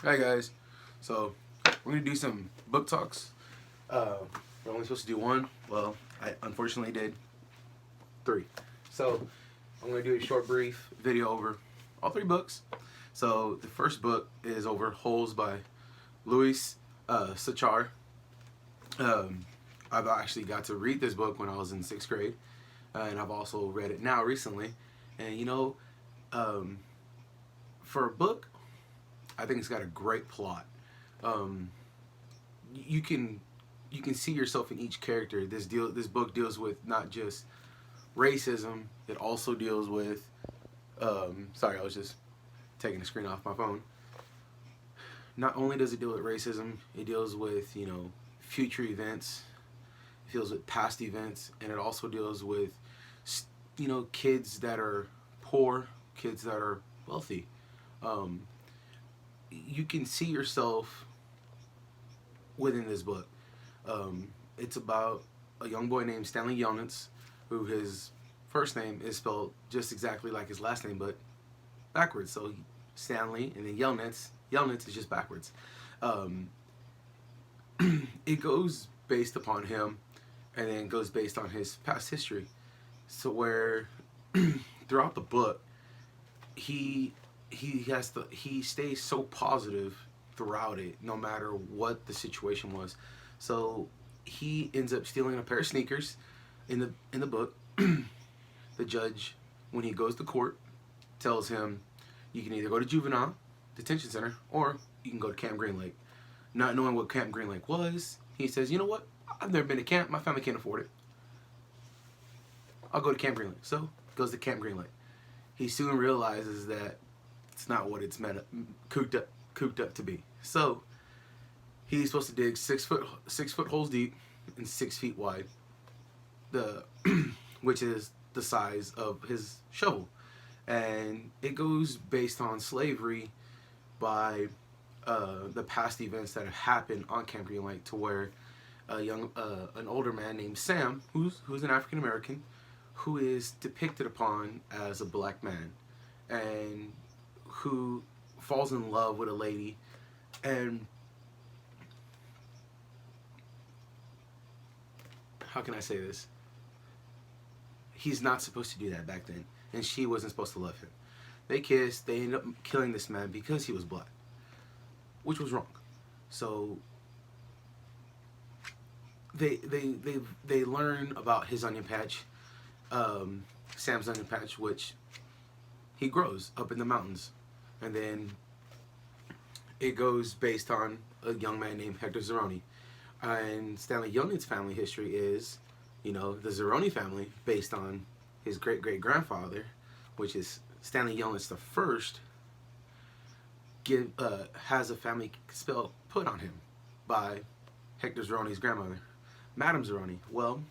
Hi guys, so we're gonna do some book talks. We're only supposed to do one. Well, I unfortunately did three. So I'm gonna do a short, brief video over all three books. So the first book is over Holes by Louis Sachar. I've actually got to read this book when I was in 6th grade, and I've also read it now recently. And for a book, I think it's got a great plot. You can see yourself in each character. This book deals with not just racism. It also deals with sorry, I was just taking the screen off my phone. Not only does it deal with racism, it deals with future events. It deals with past events, and it also deals with kids that are poor, kids that are wealthy. You can see yourself within this book. It's about a young boy named Stanley Yelnats, who his first name is spelled just exactly like his last name, but backwards. So Stanley and then Yelnats is just backwards. It goes based upon him, and then goes based on his past history. So where throughout the book, he stays so positive throughout it, no matter what the situation was. So he ends up stealing a pair of sneakers in the book. The judge, when he goes to court, tells him you can either go to juvenile detention center or you can go to Camp Green Lake. Not knowing what Camp Green Lake was, he says, you know what, I've never been to camp, my family can't afford it, I'll go to Camp Green Lake. So goes to Camp Green Lake. He soon realizes that it's not what it's cooped up to be. So he's supposed to dig 6 foot holes deep and 6 feet wide, which is the size of his shovel. And it goes based on slavery by the past events that have happened on Camp Green Lake, to where an older man named Sam, who's an African American, who is depicted upon as a black man, and who falls in love with a lady, and how can I say this? He's not supposed to do that back then, and she wasn't supposed to love him. They kissed. They ended up killing this man because he was black, which was wrong. So they learn about his onion patch, Sam's onion patch, which he grows up in the mountains. And then it goes based on a young man named Hector Zeroni. And Stanley Yelnats' family history is, the Zeroni family, based on his great-great-grandfather, which is Stanley Yelnats the first, has a family spell put on him by Hector Zeroni's grandmother, Madame Zeroni. Well,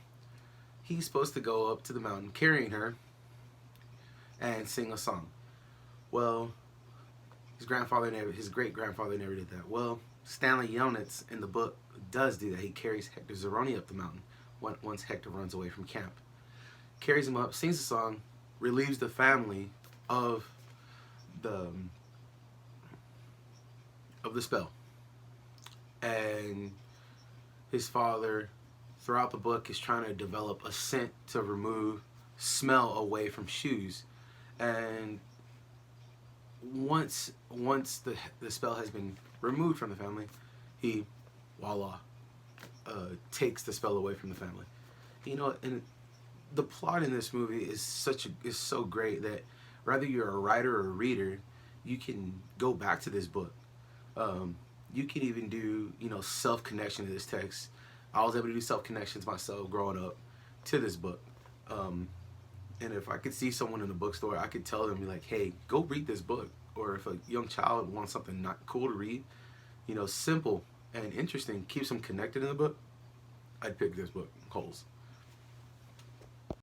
he's supposed to go up to the mountain carrying her and sing a song. Well, his great-grandfather never did that. Well, Stanley Yelnats in the book does do that. He carries Hector Zeroni up the mountain once Hector runs away from camp. Carries him up, sings a song, relieves the family of the spell. And his father, throughout the book, is trying to develop a scent to remove smell away from shoes. And once the spell has been removed from the family, he, voila, takes the spell away from the family. And the plot in this movie is so great that whether you're a writer or a reader, you can go back to this book. You can even do self-connection to this text. I was able to do self-connections myself growing up to this book. And if I could see someone in the bookstore, I could tell them, be like, hey, go read this book. Or if a young child wants something not cool to read, simple and interesting, keeps them connected in the book, I'd pick this book, Holes.